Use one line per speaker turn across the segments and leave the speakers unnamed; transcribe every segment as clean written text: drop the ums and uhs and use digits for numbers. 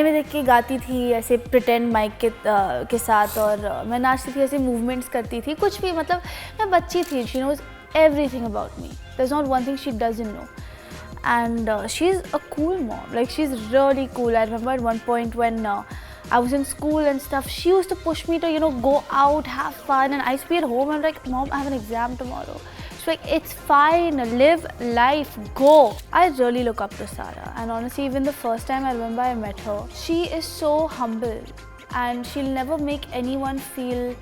में देख के गाती थी ऐसे प्रिटेंड माइक के साथ, और मैं नाचती थी, ऐसे मूवमेंट्स करती थी, कुछ भी, मतलब मैं बच्ची थी. She knows everything about me. There's not one thing she doesn't know. And she's a cool mom. Like, she's really cool. I remember at one point when I was in school and stuff, she used to push me to, go out, have fun. And I used to be at home and I'm like, Mom, I have an exam tomorrow. She's like, it's fine, live life, go. I really look up to Sarah. And honestly, even the first time I remember I met her, she is so humble. And she'll never make anyone feel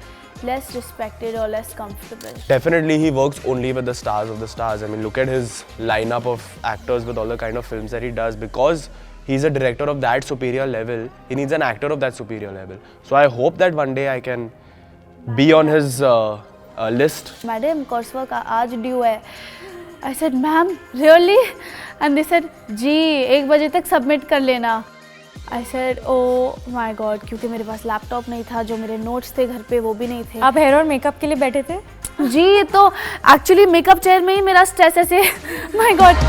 less respected or less comfortable.
Definitely he works only with the stars of the stars. I mean, look at his lineup of actors with all the kind of films that he does. Because he's a director of that superior level, he needs an actor of that superior level. So I hope that one day I can be on his list.
Madam, coursework aaj due hai. I said, ma'am, really? And they said, जी 1 बजे तक submit कर लेना. I said, oh my God, क्योंकि मेरे पास laptop नहीं था, जो मेरे नोट्स थे घर पे वो भी नहीं थे.
आप हेयर और मेकअप के लिए बैठे थे?
जी, तो एक्चुअली मेकअप चेयर में ही मेरा स्ट्रेस ऐसे my God.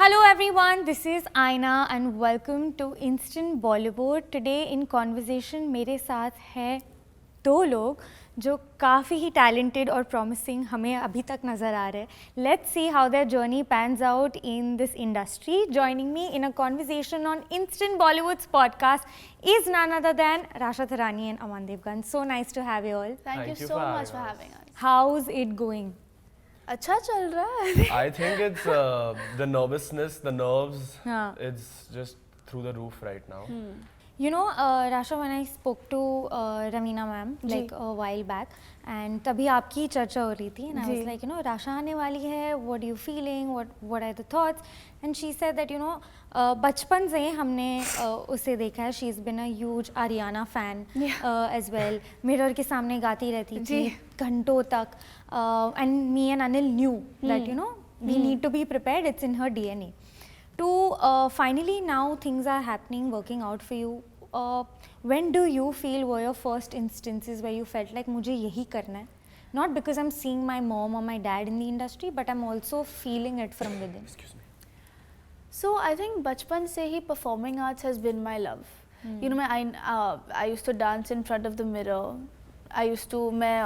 Hello everyone, this is Aina and welcome to Instant Bollywood. Today in conversation मेरे साथ है 2 लोग जो काफ़ी ही talented और promising हमें अभी तक नज़र आ रहे हैं. Let's see how their journey pans out in this industry. Joining me in a conversation on Instant Bollywood's podcast is none other than Rasha Tharani and Aman Devgan. So nice to have you all.
Thank you so much for having us.
How's it going?
अच्छा चल रहा है.
I think it's the nervousness, the nerves,
हाँ.
it's just through the roof right now.
You know, Rasha, when I spoke to Raveena ma'am like a while back, and तभी आपकी चर्चा हो रही थी, and I was like, Rasha आने वाली है, what are you feeling, what are the thoughts? And she said that, बचपन से हमने उसे देखा है, she's been a huge Ariana fan as well. Mirror के सामने गाती रहती थी घंटों तक, and me and Anil knew that, we need to be prepared, it's in her DNA. To finally now things are happening, working out for you. When do you feel were your first instances where you felt like मुझे यही करना है? Not because I'm seeing my mom or my dad in the industry, but I'm also feeling it from within.
Excuse me.
So I think बचपन से ही performing arts has been my love. I used to dance in front of the mirror. मैं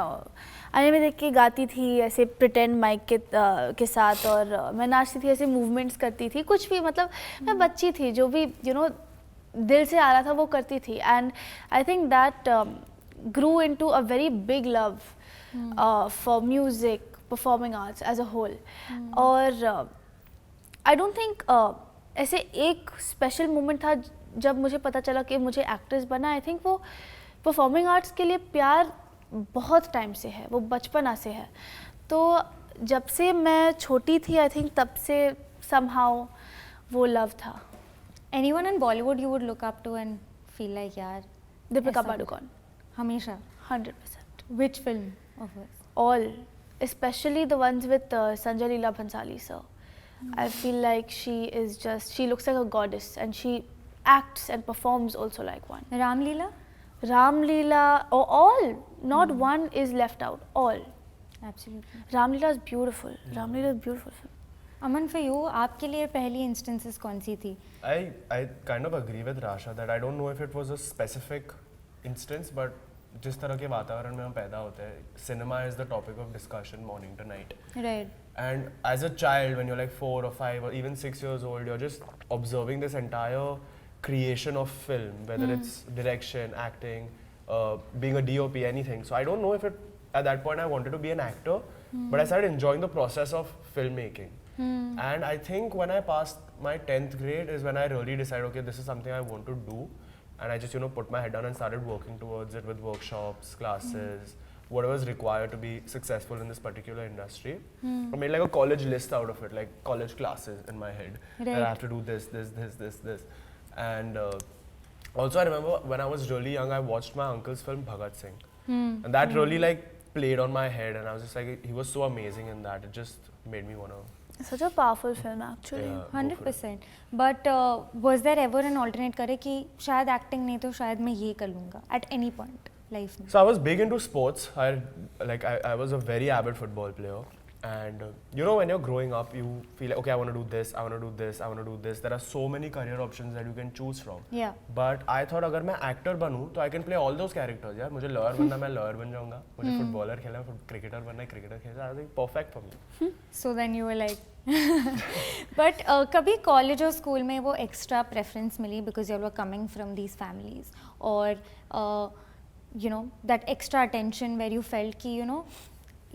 आने में देख के गाती थी ऐसे प्रिटेंड माइक के साथ, और मैं नाचती थी, ऐसे मूवमेंट्स करती थी, कुछ भी, मतलब मैं बच्ची थी, जो भी दिल से आ रहा था वो करती थी. And I think that grew into a very big love for music, performing arts as a whole. और आई डोंट थिंक ऐसे एक स्पेशल मोमेंट था जब मुझे पता चला कि मुझे एक्ट्रेस बना. आई थिंक वो परफॉर्मिंग आर्ट्स के लिए प्यार बहुत टाइम से है, वो बचपना से है. तो जब से मैं छोटी थी, आई थिंक तब से somehow वो लव था.
Anyone in Bollywood you would look up to and feel like यार
दीपिका पादुकोण,
हमेशा.
100%.
Which film of hers?
All, especially the ones with Sanjay Leela Bhansali sir. I feel like she looks like a goddess, and she acts and performs also like one.
Ram Leela?
Ram Leela, all, not one is left out, all.
Absolutely.
Ram Leela is beautiful. Ram Leela is beautiful film.
Aman, for you, आपके लिए पहली instances कौन सी थी?
I kind of agree with Rasha that I don't know if it was a specific instance, but जिस तरह के वातावरण में हम पैदा होते हैं, cinema is the topic of discussion morning to night.
Right.
And as a child, when you're like 4 or 5 or even 6 years old, you're just observing this entire creation of film, whether it's direction, acting, being a DOP, anything. So I don't know if at that point I wanted to be an actor, but I started enjoying the process of filmmaking. And I think when I passed my 10th grade is when I really decided, okay, this is something I want to do. And I just, put my head down and started working towards it with workshops, classes, whatever is required to be successful in this particular industry. I made like a college list out of it, like college classes in my head.
Right.
That I have to do this. And also I remember when I was really young, I watched my uncle's film Bhagat Singh. And that really like played on my head, and I was just like, he was so amazing in that. It just made me want to
Such a powerful film actually.
Yeah, go for it.
100%. But was there ever an alternate करे कि शायद acting नहीं तो शायद मैं ये कर लूँगा at any point life में?
So I was big into sports. I was a very avid football player. And you know, when you're growing up, you feel like, okay, I want to do this, I want to do this, I want to do this. There are so many career options that you can choose from.
Yeah.
But I thought अगर मैं actor बनूँ तो I can play all those characters. यार मुझे lawyer बनना मैं lawyer बन जाऊँगा. मुझे footballer खेलना है cricketer बनना है cricketer खेलना. I think perfect for me.
So then you were like, but कभी college और school में वो extra preference milli because you were coming from these families or you know that extra attention where you felt कि you know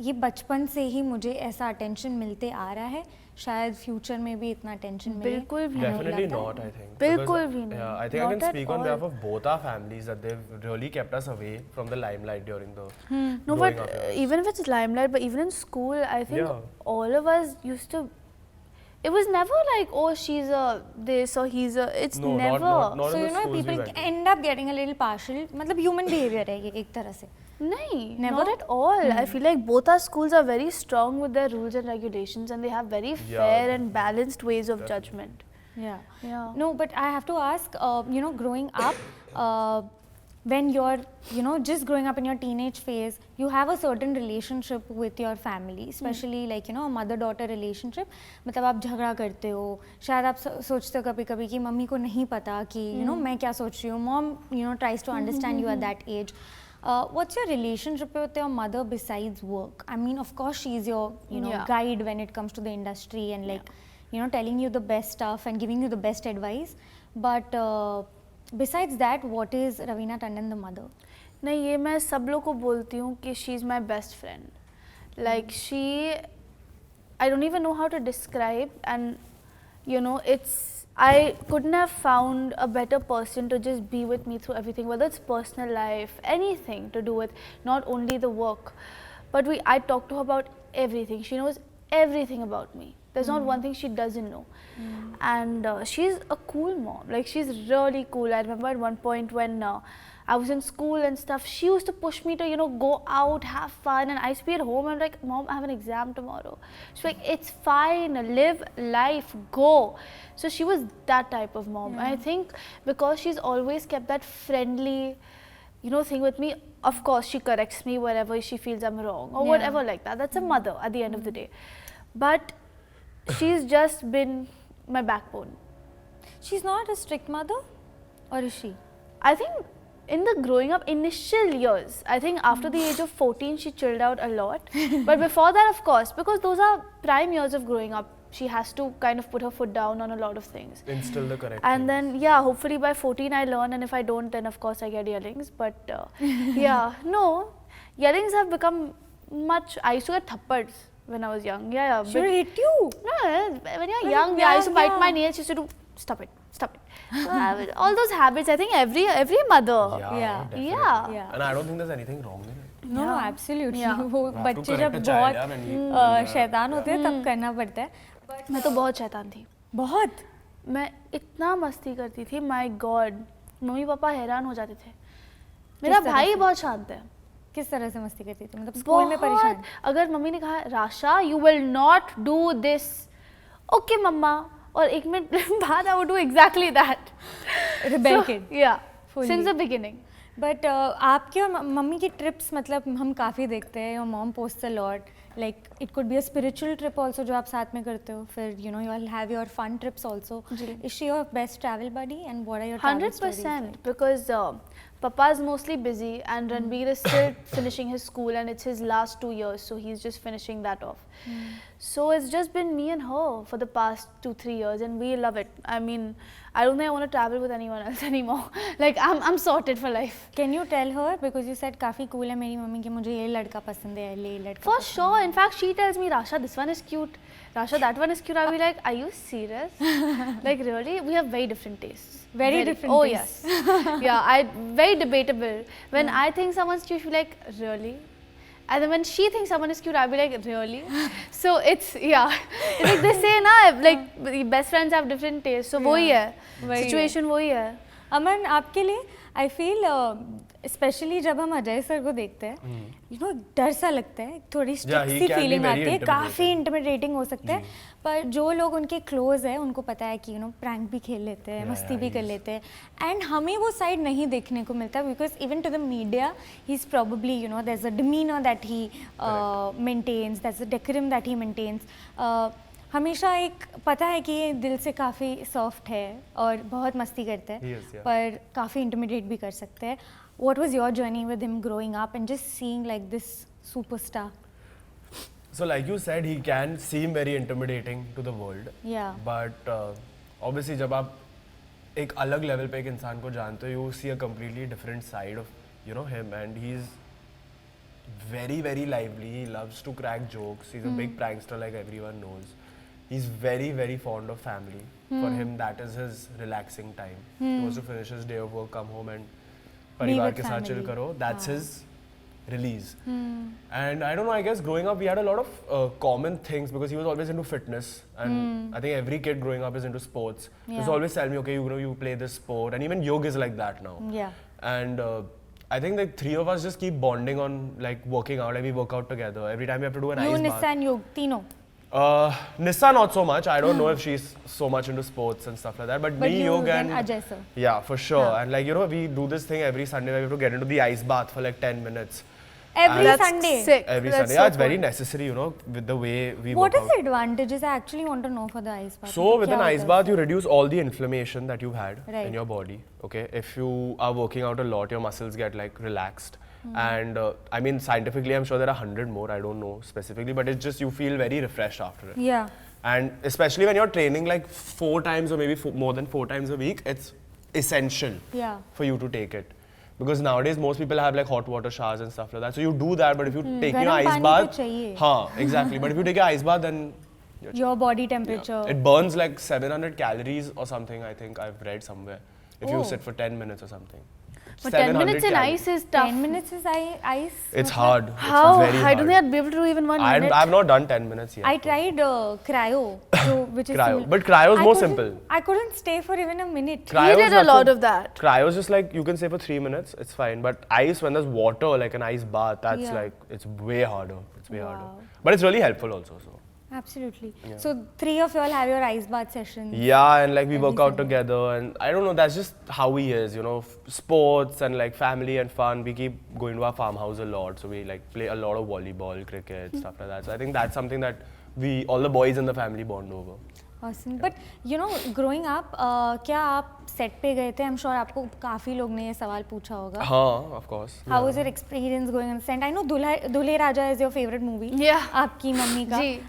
ये बचपन से ही मुझे ऐसा अटेंशन मिलते आ रहा है शायद फ्यूचर में भी इतना अटेंशन मिले
बिल्कुल भी
Definitely not, I think.
बिल्कुल
Because,
भी नहीं.
Yeah, I think I
Not
can
at
speak on
all.
behalf of both our families that they've really kept us away from the limelight during the
No,
growing
but
up years.
even if it's limelight, but even in school, I think
Yeah.
all of us used to. It was never like, oh, she's a this or he's a. It's
No,
never.
not
so
in
you
the
know
schools we
people
went to.
end up getting a little partial मतलब human behavior है ये एक तरह से
No,
Never?
not at all. I feel like both our schools are very strong with their rules and regulations, and they have very fair and balanced ways of judgment.
yeah
Yeah.
no but I have to ask you know growing up when you're you know just growing up in your teenage phase you have a certain relationship with your family especially like you know a mother daughter relationship मतलब आप झगड़ा करते हो शायद आप सोचते हो कभी कभी कि मम्मी को नहीं पता कि you know मैं क्या सोच रही हूँ mom you know tries to understand you at that age what's your relationship with your mother besides work I mean of course she's your you know
Yeah.
guide when it comes to the industry and like you know telling you the best stuff and giving you the best advice but besides that what is Raveena Tandon the mother
नहीं ये मैं सब लोग को बोलती हूँ कि she is my best friend like she I don't even know how to describe and you know it's I couldn't have found a better person to just be with me through everything whether it's personal life anything to do with not only the work but I talk to her about everything she knows everything about me there's not one thing she doesn't know and she's a cool mom like she's really cool I remember at one point when I was in school and stuff she used to push me to you know go out have fun and I used to be at home and like mom I have an exam tomorrow she's like it's fine live life go so she was that type of mom and I think because she's always kept that friendly you know thing with me of course she corrects me wherever she feels I'm wrong or whatever like that that's a mother at the end of the day but she's just been my backbone.
she's not a strict mother or is she
I think in the growing up initial years, I think after the age of 14 she chilled out a lot. But before that of course, because those are prime years of growing up, she has to kind of put her foot down on a lot of things.
Instill the correct
And
things.
then yeah, hopefully by 14 I learn and if I don't then of course I get yellings. But yeah, no, yellings have become much, I used to get thappads when I was young. Yeah,
she hit you
no, when you're
When
young,
you're
I used to
young,
bite my nails. She used to do, stop it. So all those habits. I think every mother.
Yeah.
Definitely.
Yeah.
And I don't think there's anything wrong with it.
no absolutely
Yeah.
वो
You have to
बच्चे
correct
जब
a child, yeah,
बहुत
when he-
शैतान होते हैं तब करना पड़ता है
मैं तो बहुत शैतान थी.
बहुत
मैं इतना मस्ती करती थी. My God, मम्मी पापा हैरान हो जाते थे. मेरा
तरह
भाई
से?
बहुत शांत है.
किस तरह से मस्ती करती थी मतलब स्कूल में परेशान
बहुत. अगर मम्मी ने कहा Rasha you will not do this. Okay मम्मा. और एक मिनट बाद I would do exactly that.
Rebel
So,
kid.
Yeah.
Fully.
Since the beginning.
But आपके और मम्मी की ट्रिप्स मतलब हम काफ़ी देखते हैं your mom post a lot like it could be a spiritual trip also जो आप साथ में करते हो फिर you know you will have your fun trips also is she your best travel buddy and what are your
100% because Papa's mostly busy and Ranbir is still finishing his school and it's his last 2 years so he's just finishing that off. So it's just been me and her for the past 2-3 years and we love it. I mean, I don't think I want to travel with anyone else anymore. Like I'm sorted for life.
Can you tell her because you said काफ़ी cool है मेरी mummy कि मुझे ये लड़का पसंद है ये लड़का
For sure. In fact, she tells me, Rasha, this one is cute. Rasha, that one is cute. I'll be like, are you serious? Like really? We have very different tastes.
Very different
Oh
tastes.
yes. Yeah, very debatable. When I think someone's cute, she'll be like, really? And then when she thinks someone is cute, I'll be like, really? So it's it's like they say na, like best friends have different tastes. So वही है.
वही है.
Situation वही है.
अमन आपके लिए I feel specially जब हम अजय सर को देखते हैं यू नो डर सा लगता है, थोड़ी
Yeah,
strict
he
she
can be
feeling
very
आती है, काफ़ी
intimidating.
इंटिमिडेटिंग हो सकता है, पर जो लोग उनके क्लोज है उनको पता है कि यू नो प्रैंक भी खेल लेते हैं,
Yeah,
मस्ती
yeah,
भी कर
he's-
लेते हैं, एंड हमें वो साइड नहीं देखने को मिलता because even to the media he is probably you know there is a demeanour that he maintains, that's a decorum that he maintains. हमेशा एक पता है कि ये दिल से काफ़ी सॉफ्ट है और बहुत मस्ती करते
He
हैं,
is, yeah.
पर काफ़ी इंटिमिडेट भी कर सकते हैं। What was your journey with him growing up and just seeing like this superstar?
So like you said, he can seem very intimidating to the world.
Yeah.
But obviously जब आप एक अलग लेवल पे एक इंसान को जानते हो, you see a completely different side of him, and he's very lively. He loves to crack jokes. He's a big prankster, like everyone knows. He's very fond of family. For him, that is his relaxing time. He wants to finish his day of work, come home and परिवार
with
के साथ chill
family.
करो. That's his release. And I don't know, I guess growing up we had a lot of common things because he was always into fitness, and I think every kid growing up is into sports. He used to always tell me, okay, you play this sport, and even yoga is like that now.
Yeah.
And I think like three of us just keep bonding on like working out, like we work out together. Every time we have to do an
You,
ice
Nissa
bath.
and Yog, तीनों.
Nissa not so much. I don't know if she's so much into sports and stuff like that. But
But
me,
you
Yog
then
and
Ajay sir.
yeah, for sure.
Yeah.
And like we do this thing every Sunday where we have to get into the ice bath for like 10 minutes.
Every
That's
Sunday.
sick.
Every
That's
Sunday.
so
Yeah, it's very
cool.
necessary, with the way we
What
work
is
out.
the advantages? I actually want to know for the ice bath.
So with
क्या
an
होता
ice
है
bath,
उससे?
you reduce all the inflammation that you've had
Right.
in your body. Okay, if you are working out a lot, your muscles get like relaxed. And I mean, scientifically, I'm sure there are 100 more. I don't know specifically, but it's just you feel very refreshed after it.
Yeah.
And especially when you're training like 4 times or maybe more than 4 times a week, it's essential
Yeah.
for you to take it. Because nowadays most people have like hot water showers and stuff like that. So you do that, but if you take your
गर्म
ice
पानी
bath,
तो चाहिए।
हाँ, exactly. But if you take your ice bath, then
Your body temperature.
it burns like 700 calories or something. I think I've read somewhere. If
Oh.
you sit for 10 minutes or something.
But 10 minutes in
calories.
ice is tough.
10 minutes is ice.
It's
मतलब-
hard.
How?
It's very
I
hard.
don't think I'd be able to do even 1 minute.
I've not done 10 minutes yet.
I tried cryo, which is
Cryo.
similar.
But cryo is
I
more
couldn't-
simple.
I couldn't stay for even a minute.
Cryo
He
is
did a lot
nothing.
of that.
Cryo is just like you can stay for 3 minutes, it's fine. But ice, when there's water, like an ice bath, that's
Yeah.
like, it's way harder. It's way
Wow.
harder. But it's really helpful also. So.
Absolutely. So 3 of you all have your ice bath sessions.
Yeah, and like we
Every
work out
Sunday.
together, and I don't know, that's just how he is, sports and like family and fun. We keep going to our farmhouse a lot, so we like play a lot of volleyball, cricket, stuff like that. So I think that's something that all the boys in the family bond over.
Awesome. But growing up, क्या आप set पे गए थे? I'm sure आपको काफी लोग ने ये सवाल पूछा होगा.
Huh, of course.
How was your experience going on set? I know दूल्हे राजा is your favorite movie.
Yeah.
आपकी मम्मी का.
जी.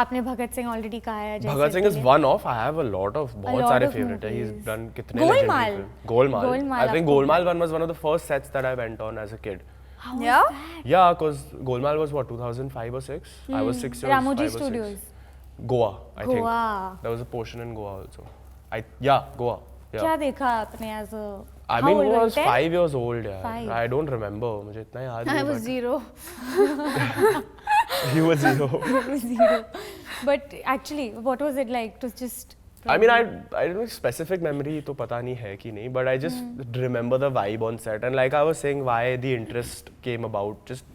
आपने भगत सिंह already कहा है. जैसे
Bhagat Singh is
कि-
one of. I have a lot of बहुत
lot
सारे
of
favorite है. He's
movies.
done कितने
Golmaal.
legendary film. Golmaal.
Golmaal
I think
आपको-
Golmaal one was one of the first sets that I went on as a kid.
How was
Yeah?
that?
Yeah, because Golmaal was what 2005 or 6. I was 6 years.
Ramoji
5 or 6.
Studios.
Goa, I think.
Goa.
There was a portion in Goa also. Goa. Yeah.
क्या देखा आपने as a?
I
how
mean,
old
I
were you?
was
10?
5 years old. Yeah.
5.
I don't remember. मुझे इतना याद नहीं.
I was
but
0.
You were 0.
Zero. But actually, what was it like to just?
I mean, I don't know specific memory तो पता नहीं है कि नहीं, but I just remember the vibe on set, and like I was saying, why the interest came about. Just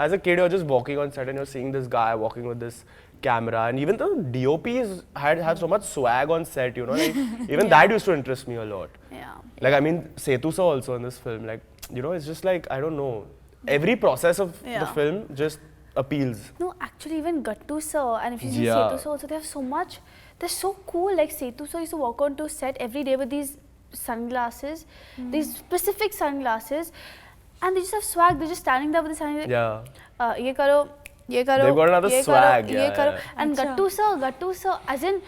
as a kid, you're just walking on set and you're seeing this guy walking with this camera, and even the DOPs have so much swag on set, like, even that used to interest me a lot.
Yeah.
Like I mean, Setu sir also in this film, like it's just like I don't know, every process of the
Yeah.
film just appeals.
No, actually, even Gattu sir and if you see
Yeah.
Setu sir also, they have so much. They're so cool. Like Setu sir used to walk onto set every day with these sunglasses, these specific sunglasses, and they just have swag. They're just standing there with the sunglasses.
Yeah.
ये करो, ये करो,
They've got another
ये
swag,
करो, ये
yeah,
करो.
yeah.
And
अच्छा.
Gattu sir, as in.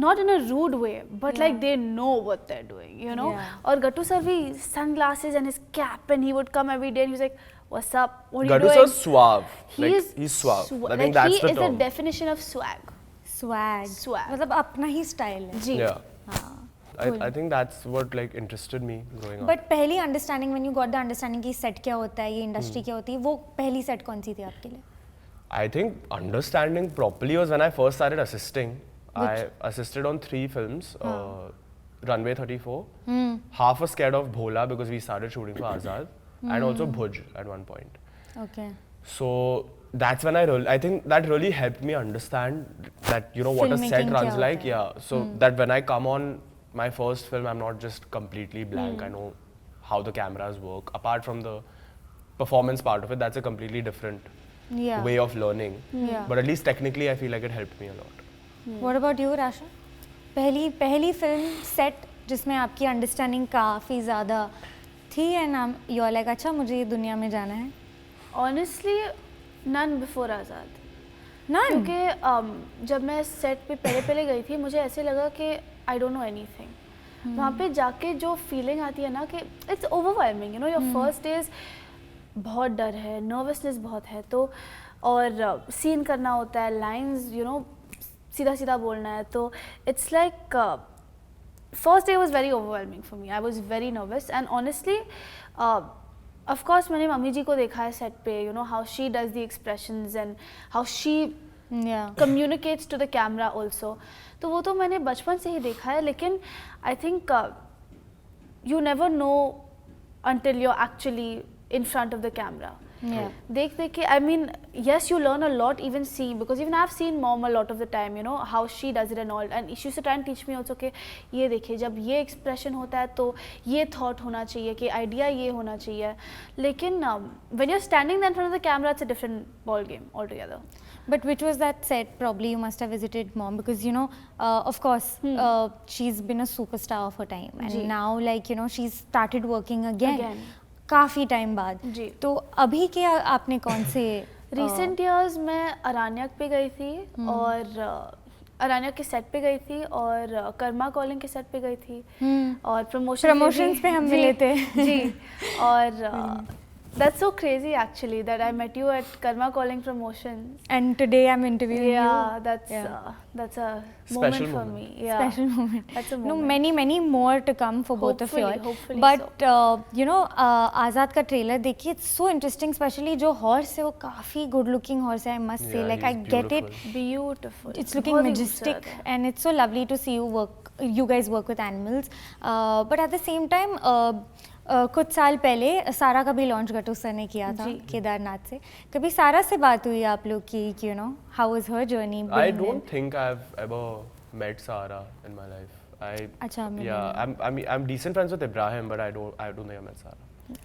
Not in a rude way, but
Yeah.
like they know what they're doing,
Yeah.
Or Gattu sir, sunglasses and his cap, and he would come every day and he was like, "What's up? What are you
Gattu
doing?"
sir's suave.
He
Like,
is
he's suave. I
like
think that's
he
the
is
term.
the definition of swag.
Swag.
Swag.
मतलब अपना ही style है.
जी.
Yeah.
हाँ.
I think that's what like interested me growing up.
But पहली understanding when you got the understanding कि set क्या होता है, ये industry क्या होती है, वो पहली set कौन सी थी आपके लिए?
I think understanding properly was when I first started assisting. I assisted on 3 films. Runway 34. Half was scared of Bhola because we started shooting for Azad. and also Bhuj at one point.
Okay.
So that's when I think that really helped me understand that, you know, what a set
Filmmaking
runs
kya
like.
hota hai.
Yeah. So that when I come on my first film, I'm not just completely blank. I know how the cameras work. Apart from the performance part of it, that's a completely different
Yeah.
way of learning.
Yeah.
But at least technically, I feel like it helped me a lot.
What about you, Rasha? पहली film set जिसमें आपकी understanding काफ़ी ज़्यादा थी and you are like अच्छा मुझे ये दुनिया में जाना है.
Honestly, none before Azad.
None?
क्योंकि जब मैं सेट पे पहले गई थी मुझे ऐसे लगा कि आई डोंट नो एनीथिंग. वहाँ पे जाके जो फीलिंग आती है ना कि it's overwhelming, you know, your first days बहुत डर है, नर्वसनेस बहुत है, तो और सीन करना होता है, लाइंस यू नो सीधा सीधा बोलना है, तो it's like first day was very overwhelming for me. I was very nervous and honestly of course मैंने मम्मी जी को देखा है सेट पे, you know how she does the expressions and how she communicates to the camera also. तो वो तो मैंने बचपन से ही देखा है, लेकिन I think you never know until you're actually in front of the camera.
Yeah.
देख के I mean yes you learn a lot even seeing, because even I've seen mom a lot of the time, you know how she does it and all, and she used to try and teach me also कि ये देखिए जब ये expression होता है तो ये thought होना चाहिए, कि idea ये होना चाहिए, लेकिन when you're standing there in front of the camera it's a different ball game altogether.
But which was that set? Probably you must have visited mom because you know, of course, she's been a superstar of her time, and
ji.
now like you know she's started working again. काफी time बाद.
जी.
तो अभी के आपने कौन से
recent years में अरान्यक पे गई थी और अरान्यक के सेट पे गई थी और कर्मा कॉलिंग के सेट पे गई थी और प्रमोशंस
पे हम मिले थे.
जी. और that's so crazy actually that I met you at Karma Calling Promotions.
And today I'm interviewing you.
Yeah, that's a
Special
moment for
moment.
me. Yeah.
Special moment.
That's a
No,
moment.
many more to come for both of you all.
Hopefully
But you know, आज़ाद का trailer देखिए, it's so interesting, especially जो horse है वो काफी good looking horse है, I must say.
Yeah,
Like I
he's
get it.
Beautiful.
It's looking
बहुत ही
majestic
खूबसूरत है.
and it's so lovely to see you guys work with animals. But at the same time, कुछ साल पहले सारा का भी लॉन्च गट्टू सर ने किया था केदारनाथ से. कभी सारा से बात हुई आप लोग की, you know, how was her journey?
I don't think I've ever met Sara in my life.
अच्छा,
I'm decent friends with Ibrahim, but I don't think I met Sara.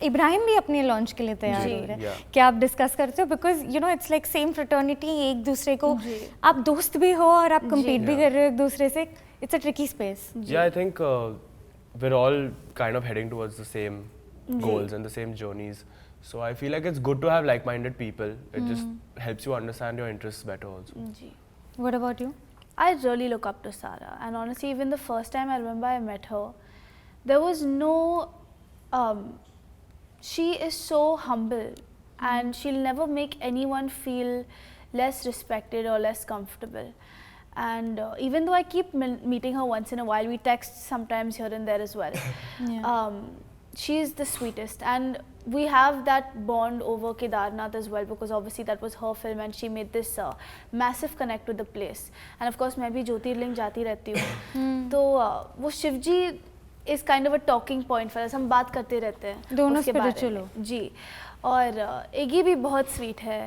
Ibrahim भी अपने लॉन्च के लिए तैयार हो रहे हैं. क्या आप डिस्कस करते हो? Because you know it's like same fraternity, एक दूसरे को आप दोस्त भी हो और आप कम्पीट भी कर रहे हो एक दूसरे से. It's a tricky space.
Yeah, I think we're all kind of heading towards the same goals and the same journeys. So I feel like it's good to have like-minded people. It just helps you understand your interests better also.
Ji.
What about you?
I really look up to Sara, and honestly, even the first time I remember I met her, there was no. She is so humble, and she'll never make anyone feel less respected or less comfortable. And even though I keep meeting her once in a while, we text sometimes here and there as well. She is the sweetest, and we have that bond over Kedarnath as well, because obviously that was her film and she made this massive connect with the place. And of course मैं भी ज्योतिर्लिंग जाती रहती हूँ, तो वो Shivji is kind of a talking point for us. हम बात करते रहते हैं
दोनों
उसके बारे
spiritual
में.
हो.
जी. और एगी भी बहुत स्वीट है.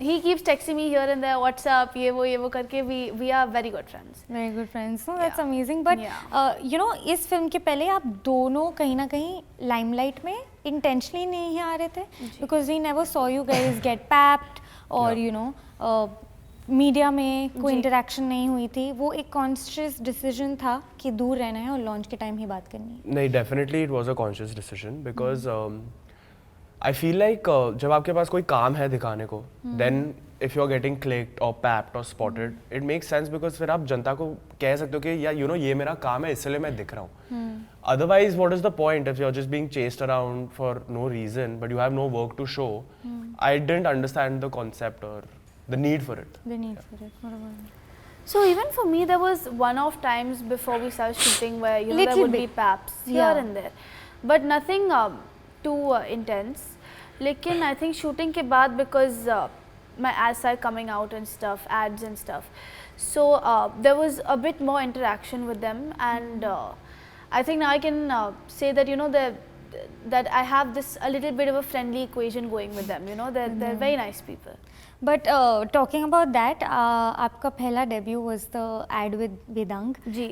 He keeps texting me here and there, WhatsApp, ये वो करके we are very good friends.
Very good friends. No, that's amazing. But
Yeah.
You know, इस फिल्म के पहले आप दोनों कहीं ना कहीं लाइमलाइट में intentionally नहीं आ रहे थे, because we never saw you guys get papped or you know media में कोई इंटरेक्शन नहीं हुई थी. वो एक कॉन्शियस डिसीजन था कि दूर रहना है और लॉन्च के टाइम ही बात करनी है.
नहीं, definitely it was a conscious decision because I feel like जब आपके पास कोई काम है दिखाने को, then if you are getting clicked or papped or spotted, it makes sense because फिर आप जनता को कह सकते हो कि या you know ये मेरा काम है इसलिए मैं दिख रहा हूँ. Otherwise, what is the point if you're just being chased around for no reason but you have no work to show? I didn't understand the concept or the need for it.
The need for it. What about you?
So even for me, there was one-off times before we started shooting where you know
Little
there would
bit.
be paps here and there, but nothing too intense. लेकिन I think shooting के बाद, because my ads started coming out and stuff, ads and stuff, so there was a bit more interaction with them, and I think now I can say that you know that I have this a little bit of a friendly equation going with them. You know, they're very nice people.
But talking about that आपका पहला debut was the ad with Vedang
ji.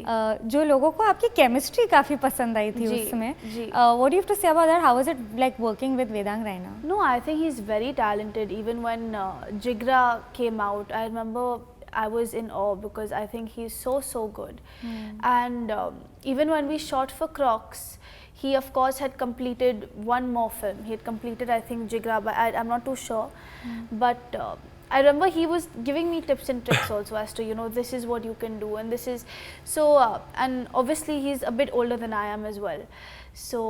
जो लोगों को आपकी chemistry काफ़ी पसंद आई थी
जी,
उसमें
जी।
What you have to say about that, how was it like working with Vedang Raina?
No, I think he's very talented. Even when Jigra came out, I remember I was in awe because I think he's so good. And even when we shot for Crocs, he of course had completed one more film. He had completed, I think, Jigra, but I'm not too sure. But I remember he was giving me tips and tricks also as to, you know, this is what you can do and this is so. And obviously he's a bit older than I am as well. So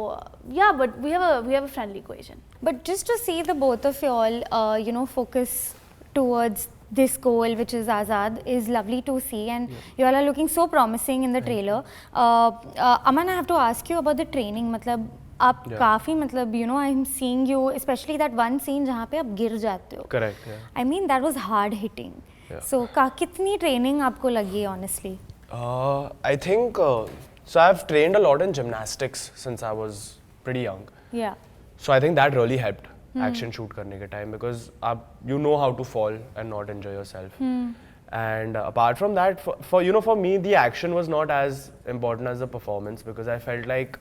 yeah, but we have a friendly equation.
But just to see the both of you all, you know, focus towards this goal, which is Azad, is lovely to see, and you all are looking so promising in the trailer. Aman, I have to ask you about the training. मतलब आप काफ़ी मतलब you know, I'm seeing you, especially that one scene जहाँ पे आप गिर जाते हो.
Correct. Yeah.
I mean that was hard hitting.
Yeah.
So कितनी training आपको लगी honestly?
I think so. I've trained a lot in gymnastics since I was pretty young.
Yeah.
So I think that really helped action shoot करने के time because you know how to fall and not injure yourself. And apart from that, for you know, for me the action was not as important as the performance because I felt like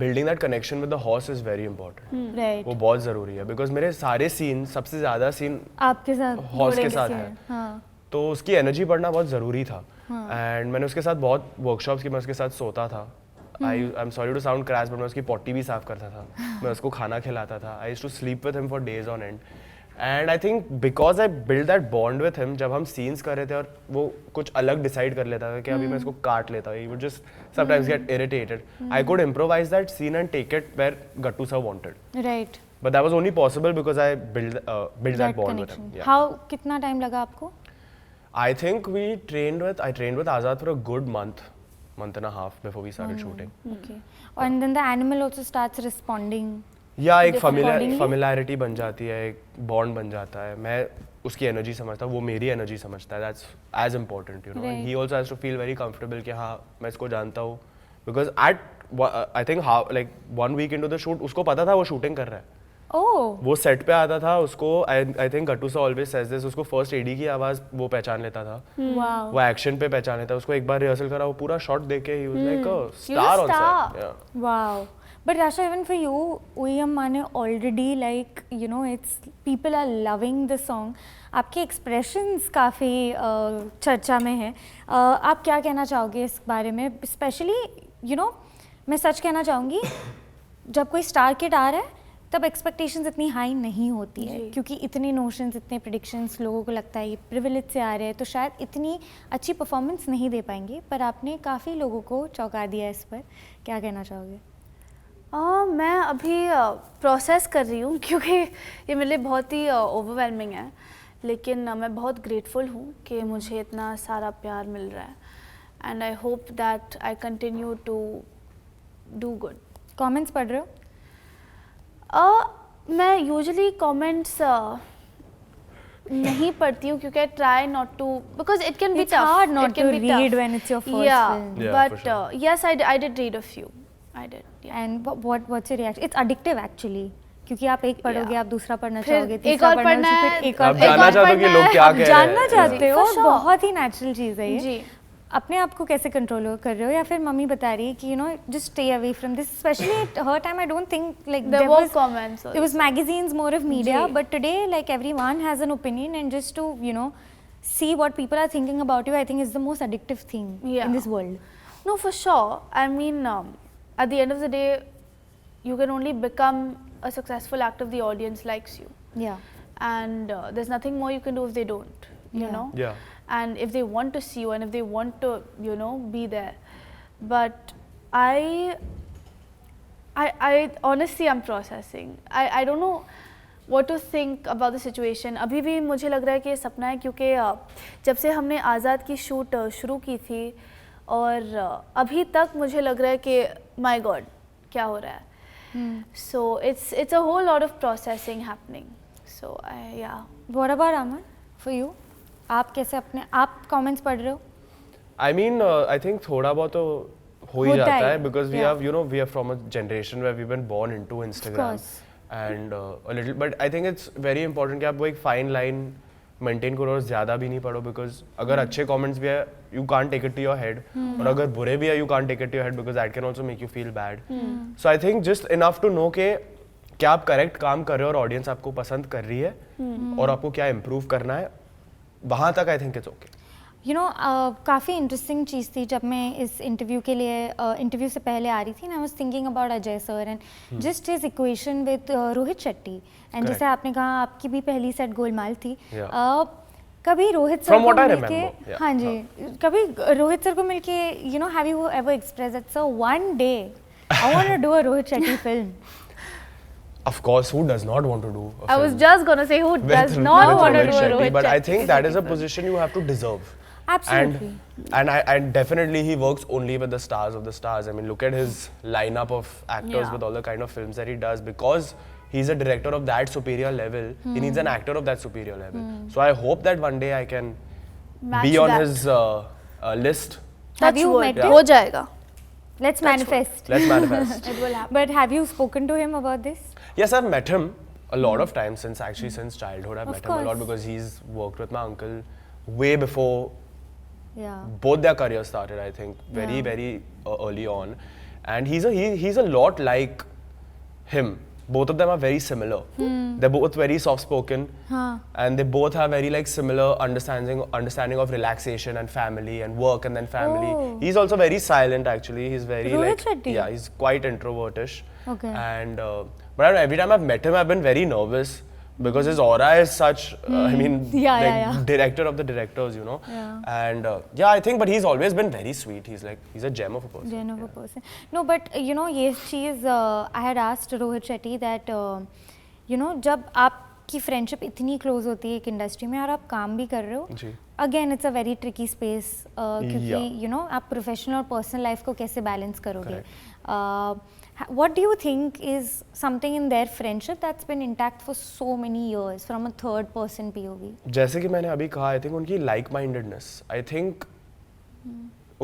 building that connection with the horse is very important.
Right.
वो बहुत ज़रूरी है because मेरे सारे scene, सबसे ज़्यादा scene
आपके साथ
horse के
घोड़े
साथ
से
है.
हाँ.
तो उसकी एनर्जी पढ़ना बहुत ज़रूरी था. एंड मैंने उसके साथ बहुत वर्कशॉप्स की, मैं उसके साथ सोता था. I am sorry to sound crash but मैं उसकी पॉटी भी साफ करता था. मैं उसको खाना खिलाता था. I used to sleep with him for days on end. And I think because I build that bond with him, जब हम सीन्स कर रहे थे और वो कुछ अलग डिसाइड कर लेता था कि अभी मैं इसको काट लेता हूँ, he would just sometimes get irritated. I could improvise that scene and take it where Gattu sir wanted.
Right.
But that was only possible because I build that bond with him.
How कितना time लगा आपको?
I think I trained with Azad for a good month and a half before we started shooting.
Okay. And then the animal also starts responding.
Yeah, एक
Accordingly?
familiarity बन जाती है, एक bond बन जाता है. मैं उसकी energy समझता हूँ, वो मेरी energy समझता है. That's as important, you know.
Right.
And he also has to feel very comfortable कि हाँ मैं इसको जानता हूँ. Because I think like 1 week into the shoot उसको पता था वो shooting कर रहा है.
Oh.
वो सेट पे आता था, उसको I think Gattu sir always says this, उसको फर्स्ट एडी की आवाज वो पहचान लेता था.
Wow.
वो एक्शन पे पहचान लेता. उसको एक बार रिहर्सल करा, वो पूरा शॉट देख के he was like a star on set.
Wow. But Rasha, even for you, Uyam Mane already, like, you know, it's people are loving the song. आपके एक्सप्रेशंस काफ़ी चर्चा में है. आप क्या कहना चाहोगे इस बारे में? स्पेशली यू नो, मैं सच कहना चाहूँगी, जब कोई स्टार किड आ रहा है तब एक्सपेक्टेशंस इतनी हाई नहीं होती है, क्योंकि इतने नोशंस, इतने प्रेडिक्शंस, लोगों को लगता है ये प्रिविलेज से आ रहे हैं तो शायद इतनी अच्छी परफॉर्मेंस नहीं दे पाएंगे. पर आपने काफ़ी लोगों को चौंका दिया इस पर. क्या कहना चाहोगे?
मैं अभी प्रोसेस कर रही हूँ क्योंकि ये मेरे लिए बहुत ही ओवरवेलमिंग है, लेकिन मैं बहुत ग्रेटफुल हूँ कि मुझे इतना सारा प्यार मिल रहा है. And I hope that I continue to do good.
Comments पढ़ रहे हो?
मैं यूजुअली कमेंट्स नहीं पढ़ती हूँ क्योंकि I try not to, because it can be
It's hard not
it can
to
be
read
tough.
when it's your first
yeah,
film.
Yeah,
but
for sure.
yes, I did read a few. I did. Yeah.
And what's your reaction? It's addictive actually. क्योंकि आप एक पढ़ोगे,
Yeah.
आप दूसरा पढ़ना
फिर
चाहोगे,
एक
तीसरा
और
पढ़ना
पढ़ना
फिर
है,
एक
आप
और
जानना चाहते हो कि लोग क्या
आप
कह रहे हैं.
जानना चाहते हो.
For sure.
बहुत ही नेचुरल चीज़ है ये.
जी.
अपने आप को कैसे कंट्रोल कर रहे हो, या फिर मम्मी बता रही है कि you know just stay away from this? Specially at her time I don't think like
There were comments
it was magazines, more of media,
ji.
but today like everyone has an opinion, and just to you know see what people are thinking about you, I think is the most addictive thing
Yeah.
in this world.
No, for sure. I mean, at the end of the day, you can only become a successful actor if the audience likes you.
Yeah.
And there's nothing more you can do if they don't, you
Yeah.
know.
Yeah.
And if they want to see you and if they want to, you know, be there. But I honestly I'm processing. I don't know what to think about the situation. अभी भी मुझे लग रहा है कि ये सपना है, क्योंकि जब से हमने आज़ाद की शूट शुरू की थी और अभी तक मुझे लग रहा है कि माय गॉड क्या हो रहा है. So it's a whole lot of processing happening. So yeah.
What about Aman? For you? आप कैसे अपने आप कमेंट्स पढ़ रहे हो?
I mean, I think थोड़ा बहुत तो हो ही
होता
जाता
है,
है because we
yeah.
have, you know, we are from a generation where we've been born into Instagram
course.
and a little, but I think it's very important कि आप वो एक fine line maintain करो और ज़्यादा भी नहीं पढ़ो because अगर अच्छे comments भी है you can't take it to your head और अगर बुरे भी है you can't take it to your head because that can also make you feel bad. So I think just enough to know कि क्या आप correct काम कर रहे हो और audience आपको पसंद कर रही है और आपको क्या improve करना है वहाँ तक I think it's okay.
You know काफ़ी इंटरेस्टिंग चीज़ थी जब मैं इस इंटरव्यू के लिए इंटरव्यू से पहले आ रही थी ना I was thinking about Ajay sir and just his equation with Rohit Shetty and जैसे आपने कहा आपकी भी पहली सेट गोलमाल थी कभी रोहित सर
From
को
what I
मिलके
remember, yeah.
हाँ जी कभी रोहित सर को मिलके you know have you ever express that sir one day I want to do a Rohit Shetty film
Of course, who does not want to do a
I was
film
just gonna say who
with-
does not
with
want to
Rohit
do a
Shetty,
Rohit
but I
Shetty
think that is a
film.
position you have to deserve.
Absolutely.
And definitely he works only with the stars of the stars. I mean, look at his lineup of actors
Yeah.
with all the kind of films that he does because he's a director of that superior level. He needs an actor of that superior level. So I hope that one day I can
Match
be on
that.
his list.
Have
Touch
you
wood.
met
हो
him?
जाएगा.
Let's manifest.
Let's manifest.
It will happen.
But have you spoken to him about this?
Yes, I've met him a lot of times since childhood. I've
Of
met him a lot
course.
because he's worked with my uncle way before
Yeah.
both their careers started. I think very
Yeah.
very early on, and he's a lot like him. Both of them are very similar. They're both very soft spoken, and they both have very like similar understanding of relaxation and family and work and then family.
Oh.
He's also very silent actually. He's very
Rohit Shetty?
yeah, he's quite introvertish.
Okay.
And but I don't know, every time I've met him, I've been very nervous because his aura is such. I mean,
Yeah,
like
yeah.
director of the directors, you know.
Yeah.
And yeah, I think, but he's always been very sweet. He's a gem of a person.
Gen of a person. No, but you know, ये चीज़ I had asked Rohit Shetty that you know जब आपकी friendship इतनी close होती है एक industry में और आप काम भी कर रहे हो
जी.
Again it's a very tricky space क्योंकि
Yeah.
यू नो आप प्रोफेशनल और पर्सनल लाइफ को कैसे बैलेंस करोगे
Correct.
what do you think is something in their friendship that's been intact for so many years from a third person POV?
जैसे कि मैंने अभी कहा, I think उनकी like-mindedness, I think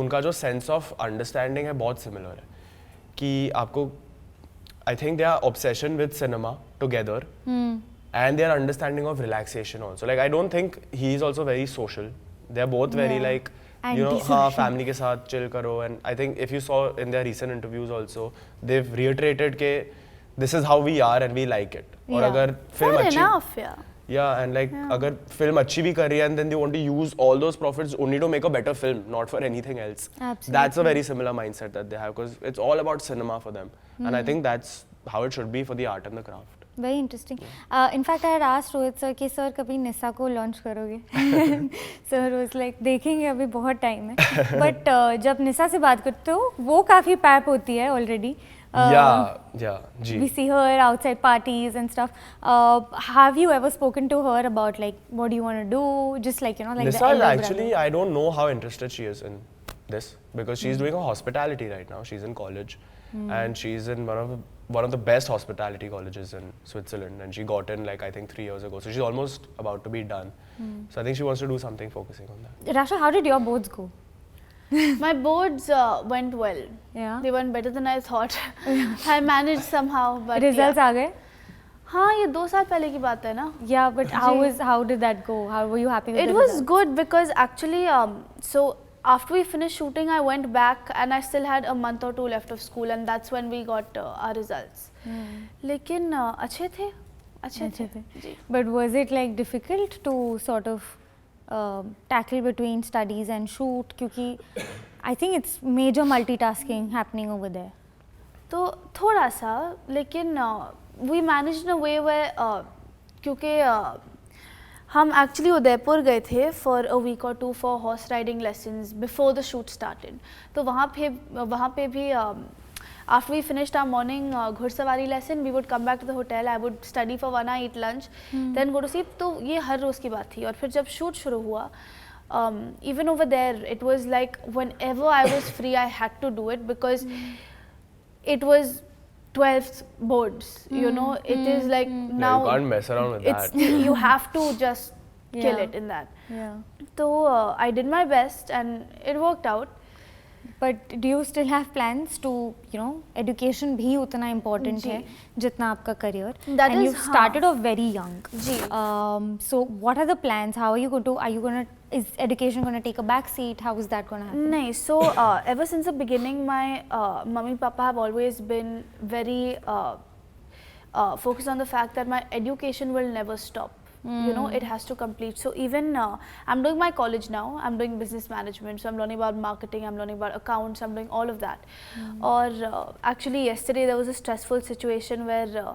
उनका जो sense of understanding है बहुत similar है कि आपको I think their obsession with cinema together and their understanding of relaxation also. Like I don't think he is also very social. They are both very
Yeah.
like you know
Antisocial.
हाँ family के साथ chill करो and I think if you saw in their recent interviews also they've reiterated के this is how we are and we like it. और
Yeah.
अगर film
Fair
अच्छी
enough, yeah.
yeah and like अगर film अच्छी भी कर रही है and then they want to use all those profits only to make a better film, not for anything else.
Absolutely.
That's a very similar mindset that they have because it's all about cinema for them. And I think that's how it should be for the art and the craft.
Very interesting in fact I had asked Rohit sir कि sir कभी निसा को launch करोगे sir was like देखेंगे अभी बहुत time है but जब निसा से बात करते हो वो काफ़ी पैप होती है already
yeah, ji.
we see her outside parties and stuff have you ever spoken to her about like what do you want to do just like you know like
Nisa
the
is
elder
actually,
brother.
I don't know how interested she is in this because she's doing a hospitality right now. She's in college and she's in one of the best hospitality colleges in Switzerland and she got in like I think 3 years ago. So she's almost about to be done. So I think she wants to do something focusing on that.
Rasha, how did your boards go?
My boards went well.
Yeah.
They went better than I thought. I managed somehow, but
Results
yeah.
आ गए?
हाँ ये 2 साल पहले की बात है ना.
Yeah, but how did that go? How were you happy with
It
the
was
results?
good because actually so after we finished shooting I went back and I still had a month or 2 left of school and that's when we got our results. लेकिन अच्छे थे. जी.
But was it like difficult to sort of tackle between studies and shoot? क्योंकि I think it's major multitasking happening over there.
तो थोड़ा सा लेकिन we managed in a way where क्योंकि हम एक्चुअली उदयपुर गए थे फॉर अ वीक और 2 for horse riding lessons before the shoot started. तो वहाँ पे भी after we finished our morning घुड़सवारी lesson we would come back to the hotel. I would study for 1 hour, eat lunch, then go to sleep. तो ये हर रोज़ की बात थी. और फिर जब शूट शुरू हुआ even over there it was like whenever I was free I had to do it because it was 12 boards, you know, it is like now
you can't mess around with
it's
that.
you have to just kill
Yeah.
it in that.
Yeah.
So I did my best and it worked out.
But do you still have plans to, you know, education भी उतना important है जितना आपका career?
That
and
is,
you started off very young.
Ji.
So what are the plans? How are you going to? Are you going to? Is education going to take a back seat? How is that going to happen?
No, so ever since the beginning, my mummy and papa have always been very focused on the fact that my education will never stop. You know, it has to complete. So even I'm doing my college now. I'm doing business management. So I'm learning about marketing. I'm learning about accounts. I'm doing all of that. Or actually yesterday there was a stressful situation where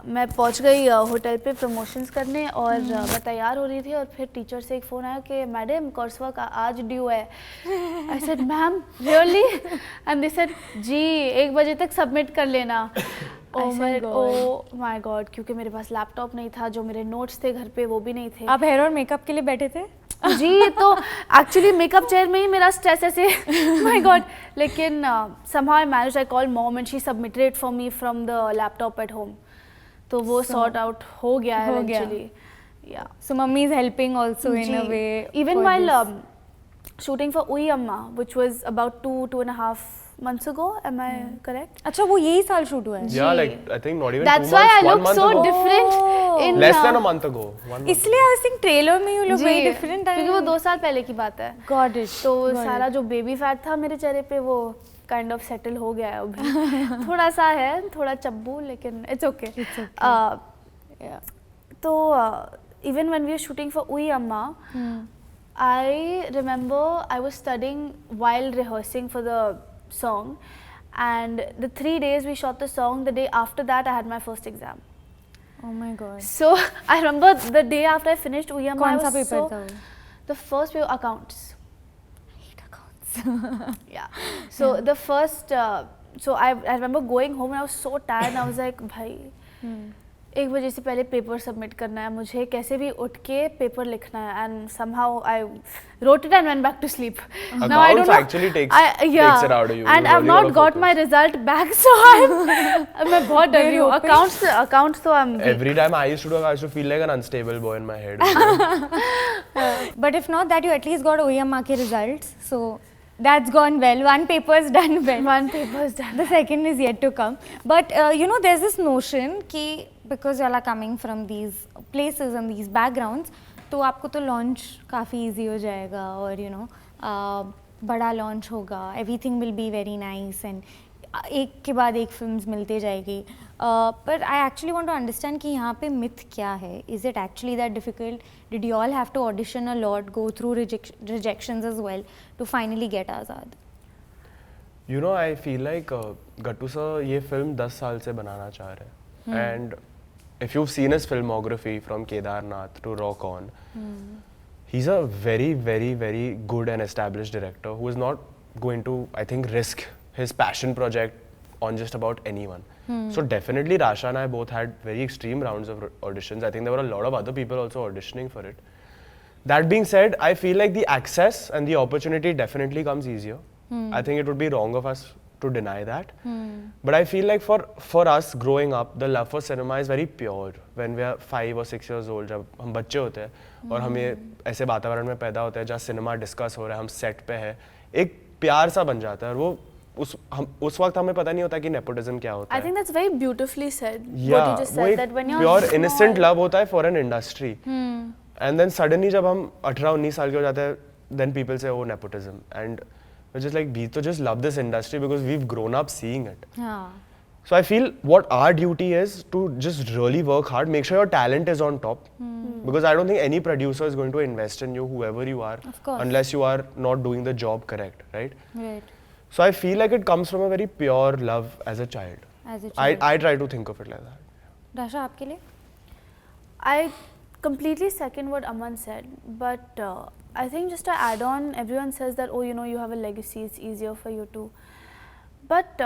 मैं पहुंच गई hotel पे promotions करने और मैं तैयार हो रही थी और फिर टीचर से एक फ़ोन आया कि मैडम कोर्स वर्क आज ड्यू है. I said ma'am really and they said जी 1 बजे तक सबमिट कर लेना. ओह माय गॉड क्योंकि मेरे पास लैपटॉप नहीं था, जो मेरे नोट्स थे घर पे वो भी नहीं थे.
आप हेयर और मेकअप के लिए बैठे थे?
जी तो एक्चुअली मेकअप चेयर में ही मेरा स्ट्रेस ऐसे माय गॉड. लेकिन somehow I managed. I called mom and she submitted it for me from the laptop at home. तो वो सॉर्ट आउट हो गया है eventually. Yeah.
So mummy is helping also in a way.
Even while shooting for Ui Amma, which was about 2.5 months ago, am I correct?
अच्छा वो यही साल shoot हुआ है?
Yeah, like I think not even
That's
2
why
months,
I
1
look
month
so
ago.
different in
Less than a month ago. 1 month.
इसलिए I was thinking trailer में you look very different.
क्योंकि वो 2 साल पहले की बात है.
Got it.
तो सारा जो बेबी फैट था मेरे चेहरे पे वो काइंड ऑफ सेटल हो गया है अभी. थोड़ा सा है, थोड़ा चब्बू, लेकिन इट्स ओके. तो even when we were shooting for Ui Amma, I remember I was studying while rehearsing for the song, and the 3 days we shot the song, the day after that I had my first exam.
Oh my god.
So I remember the day after I finished Ui Amma,
कौन
I
सा
was
paper
so,
था वो?
the first paper accounts.
Hate accounts.
Yeah. So the first, so I remember going home and I was so tired and I was like, भाई 1 बजे से पहले paper submit करना है मुझे, कैसे भी उठ के पेपर लिखना है. And somehow I wrote it and went back to sleep. Now I don't know.
Actually takes it out of you.
And I've not got my result back, so मैं बहुत डर रही हूँ. Accounts तो I'm.
Every time I used to do, I used to feel like an unstable boy in my head. You know?
But if not that, you at least got Ui Amma के results. So that's gone well. One paper's done well.
One paper's done.
The second is yet to come. But you know, there's this notion कि because you all are coming from these places and these backgrounds, तो आपको तो launch काफ़ी easy हो जाएगा और you know बड़ा launch होगा. Everything will be very nice and एक के बाद एक films मिलते जाएगी. But I actually want to understand कि यहाँ पे myth क्या है? Is it actually that difficult? Did you all have to audition a lot, go through rejections as well to finally get Azad?
You know, I feel like Gattu sir ये film 10 साल से बनाना चाह रहे हैं. And if you've seen his filmography from Kedarnath to Rock On, he's a very, very, very good and established director who is not going to, I think, risk his passion project on just about anyone. So definitely Rasha and I both had very extreme rounds of auditions. I think there were a lot of other people also auditioning for it. That being said, I feel like the access and the opportunity definitely comes easier. I think it would be wrong of us to deny that. But I feel like for us growing up, the love for cinema is very pure. When we are 5 or 6 years old, जब हम बच्चे होते हैं और हम ये ऐसे वातावरण में पैदा होते हैं जहाँ सिनेमा डिस्कस हो रहा है, हम सेट पे है, एक प्यार सा बन जाता है. और वो उस वक्त हमें पता नहीं होता कि नेपोटिज्म क्या होता है.
I think that's very beautifully said.
Yeah,
what you just
वो
said,
एक
that when you're
pure
small,
innocent love होता है for an industry. And then suddenly जब हम 18-19 साल के हो जाते हैं, then people say, oh, nepotism. And we're just like, we to just love this industry because we've grown up seeing it.
Yeah.
So I feel what our duty is to just really work hard, make sure your talent is on top. Because I don't think any producer is going to invest in you, whoever you are,
Of course.
unless you are not doing the job correct, right?
Right.
So I feel like it comes from a very pure love as a child.
As a child.
I try to think of it like that.
Rasha, आपके लिए?
I completely second what Aman said, but I think just to add on, everyone says that, oh, you know, you have a legacy, it's easier for you to. But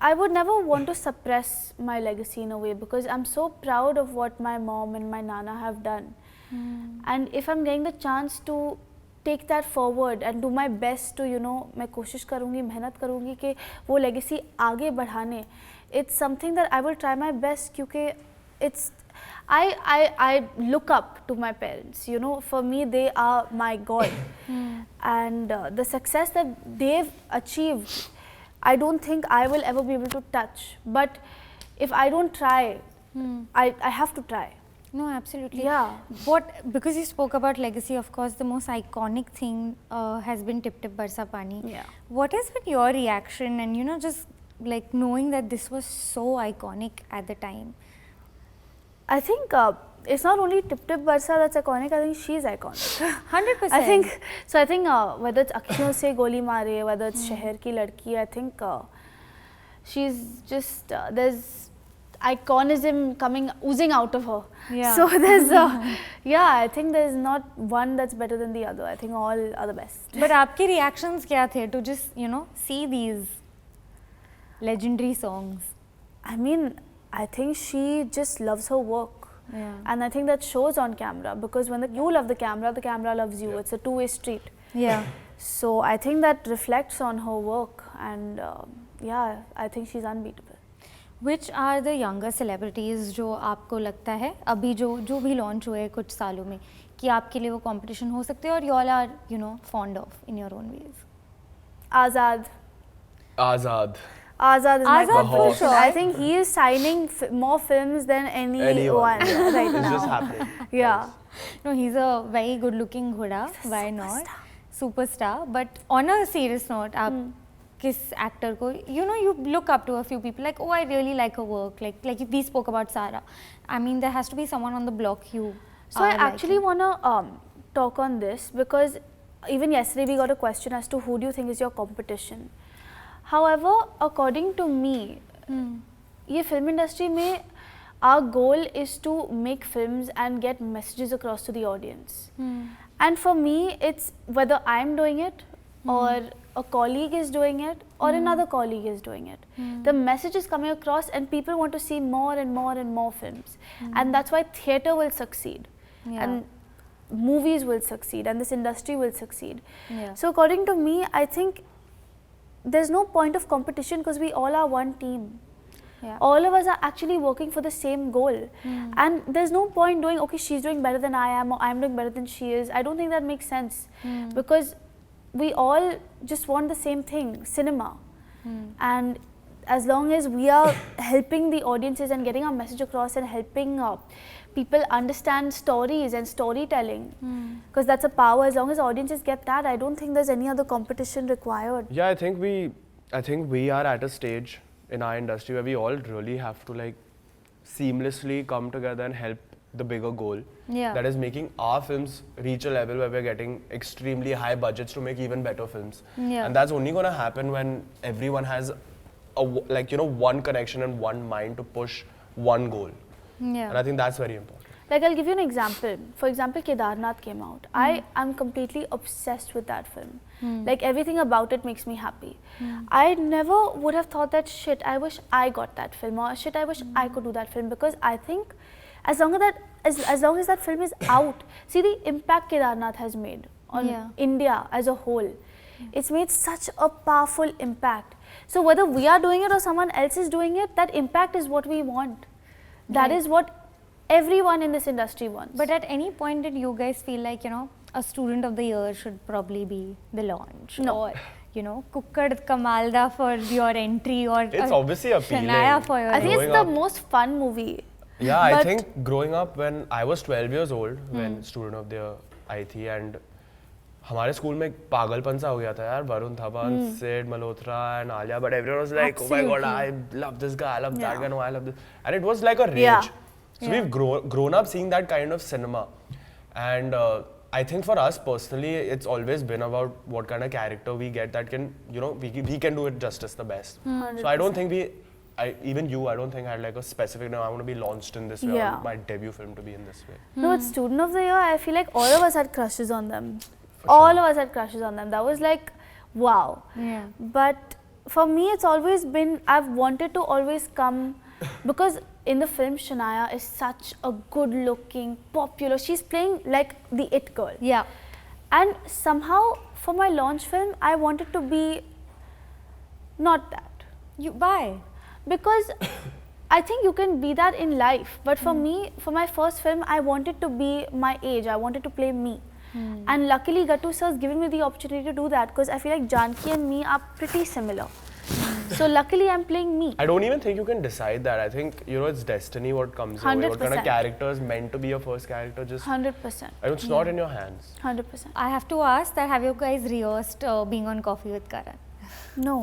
I would never want to suppress my legacy in a way because I'm so proud of what my mom and my nana have done. And if I'm getting the chance to take that forward and do my best to, you know, मैं कोशिश करूँगी, मेहनत करूँगी कि वो legacy आगे बढ़ाने. It's something that I will try my best क्योंकि it's I look up to my parents. You know, for me they are my god, and the success that they've achieved, I don't think I will ever be able to touch. But if I don't try, I have to try.
No, absolutely.
Yeah.
Because you spoke about legacy, of course, the most iconic thing has been Tip Tip Barsa Pani.
Yeah.
What has been your reaction, and you know, just like knowing that this was so iconic at the time?
I think it's not only Tip Tip Barsa that's iconic. I think she's iconic.
100%.
I think so. I think whether it's Akhiyon Se Goli Mare, whether it's Sheher Ki Ladki, I think she's just there's iconism oozing out of her.
Yeah.
So there's yeah, I think there's not one that's better than the other. I think all are the best.
But आपके reactions क्या थे to just, you know, see these legendary songs?
I mean, I think she just loves her work.
Yeah.
And I think that shows on camera, because when you love the camera loves you. It's a two-way street.
Yeah.
So I think that reflects on her work, and yeah, I think she's unbeatable.
Which are the younger celebrities जो आपको लगता है अभी जो भी launch हुए कुछ सालों में कि आपके लिए वो competition हो सकते हैं और you all are, you know, fond of in your own ways?
Azad.
Azad.
Azad is my
Azad for
competition.
sure.
I think he is signing more films than anyone right
It's
now.
just happening.
Yeah.
No, he's a very good looking ghoda. Why not? Superstar. But on a serious note, आप किस actor को, you know, you look up to a few people like, oh, I really like her work. Like we spoke about Sara. I mean, there has to be someone on the block you.
So I actually want to talk on this, because even yesterday we got a question as to who do you think is your competition. However, according to me, ये film industry में our goal is to make films and get messages across to the audience. And for me, it's whether I'm doing it or a colleague is doing it or another colleague is doing it. The message is coming across and people want to see more and more and more films. And that's why theatre will succeed.
Yeah.
And movies will succeed and this industry will succeed.
Yeah.
So according to me, I think there's no point of competition because we all are one team.
Yeah.
All of us are actually working for the same goal. And there's no point doing, okay, she's doing better than I am or I'm doing better than she is. I don't think that makes sense because we all just want the same thing, cinema. And as long as we are helping the audiences and getting our message across and helping people understand stories and storytelling, because that's a power. As long as audiences get that, I don't think there's any other competition required.
Yeah, I think we are at a stage in our industry where we all really have to like seamlessly come together and help the bigger goal.
Yeah.
That is making our films reach a level where we're getting extremely high budgets to make even better films.
Yeah.
And that's only going to happen when everyone has one connection and one mind to push one goal.
Yeah.
And I think that's very important.
Like, I'll give you an example. For example, Kedarnath came out. I am completely obsessed with that film. Like, everything about it makes me happy. I never would have thought that, shit, I wish I got that film, or shit, I wish I could do that film, because I think as long as that film is out, see the impact Kedarnath has made on India as a whole. It's made such a powerful impact. So whether we are doing it or someone else is doing it, that impact is what we want. That is what everyone in this industry wants.
But at any point did you guys feel like, you know, a student of the year should probably be the launch?
No.
Or, you know, Kukkad Kamalda for your entry, or
It's obviously appealing.
Shania for your
I think it's
Growing
the
up-
most fun movie.
Yeah, I
But-
think growing up when I was 12 years old when Student of the Year आई थी, and हमारे school में एक पागलपन सा हो गया था यार, Varun Dhawan, Sid Malhotra and Alia, but everyone was like, oh my god, I love this guy, I love that guy, no, I love this, and it was like a rage.
Yeah.
So we've grown up seeing that kind of cinema, and I think for us personally, it's always been about what kind of character we get that can, you know, we can do it justice the best. So I don't think even you, I don't think I had like a specific, no, I want to be launched in this way, I
Yeah.
want my debut film to be in this way.
No, it's Student of the Year. I feel like all of us had crushes on them. All of us had crushes on them. That was like, wow.
Yeah.
But for me, it's always been, I've wanted to always come, because in the film, Shania is such a good looking, popular, she's playing like the it girl.
Yeah.
And somehow, for my launch film, I wanted to be not that.
Why?
Because I think you can be that in life, but for me, for my first film, I wanted to be my age. I wanted to play me, and luckily Gattu sir has given me the opportunity to do that because I feel like Janki and me are pretty similar. So luckily, I'm playing me.
I don't even think you can decide that. I think, you know, it's destiny what comes your way. What kind of
100%.
character is meant to be your first character. Just,
100%.
and it's not in your hands.
100%.
I have to ask that have you guys rehearsed being on Coffee with Karan?
No.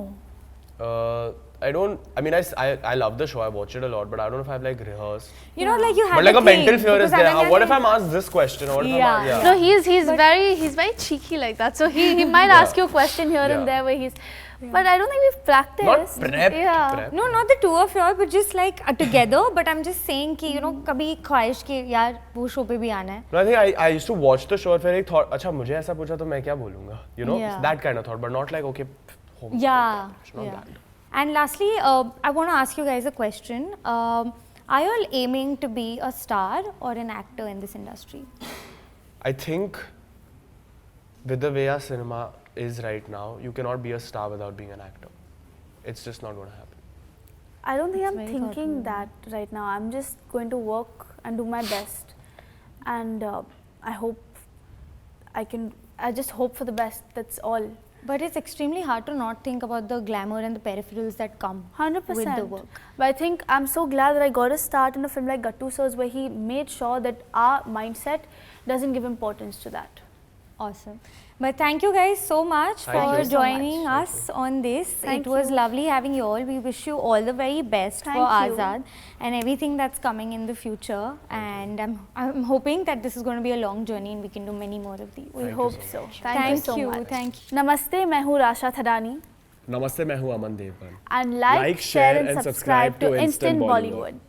I don't. I mean, I love the show. I watch it a lot, but I don't know if I've like rehearsed.
You know, like you have
But like
to
a mental
think,
fear is
because
there.
when
What
you're
if I'm asked this question? Or what if I'm
Yeah.
asked,
No, he's very cheeky like that. So he might ask you a question here and
Yeah.
there where he's. But I don't think we've practiced.
Not prepped.
Yeah.
prepped.
No, not the two of you, but just like together. But I'm just saying कि you know कभी ख्वाहिश कि यार वो show पे भी आना है.
No, I think I used to watch the show and फिर एक thought, अच्छा मुझे ऐसा पूछा तो मैं क्या बोलूँगा? You know,
Yeah.
that kind of thought, but not like okay. Home
Yeah.
it's not
Yeah.
that.
And lastly, I want to ask you guys a question. Are you all aiming to be a star or an actor in this industry?
I think with the way our cinema is right now, you cannot be a star without being an actor. It's just not going to happen.
I don't think I'm
very
thinking
thoughtful.
that right now. I'm just going to work and do my best, and I hope I can. I just hope for the best. That's all.
But it's extremely hard to not think about the glamour and the peripherals that come
100%.
with the work.
But I think I'm so glad that I got a start in a film like Gattu Sir's, where he made sure that our mindset doesn't give importance to that.
Awesome. But thank you guys so much
Thank
for
you so
joining
much.
us on this.
Thank
it was
you.
lovely having you all. We wish you all the very best
Thank
for
you.
Azad and everything that's coming in the future. And I'm hoping that this is going to be a long journey and we can do many more of these.
We
Thank you
hope
so
so.
much.
Thank you so much.
Thank you.
Namaste, मैं हूँ Rasha Thadani.
Namaste, मैं हूँ अमन Devgan.
And like, share and subscribe to Instant Bollywood.